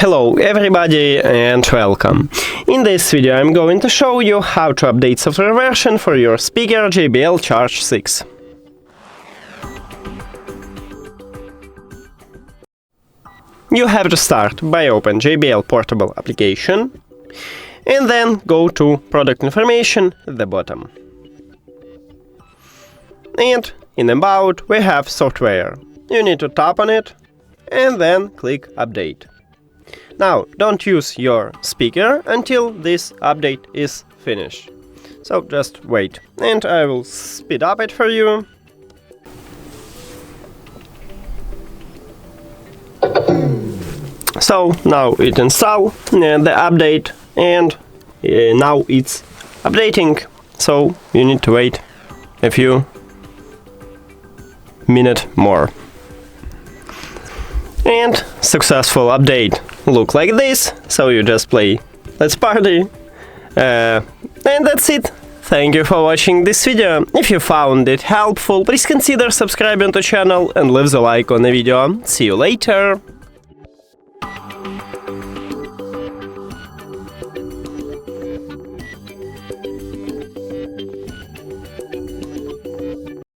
Hello everybody and welcome. In this video I'm going to show you how to update software version for your speaker JBL Charge 6. You have to start by open JBL Portable application and then go to product information at the bottom. And in About we have software. You need to tap on it and then click update. Now, don't use your speaker until this update is finished. So just wait, and I will speed up it for you. So now it installed the update, and now it's updating. So you need to wait a few minutes more. And successful update look like this, so you just play Let's Party. And that's it. Thank you for watching this video. If you found it helpful, please consider subscribing to the channel and leave the like on the video. See you later.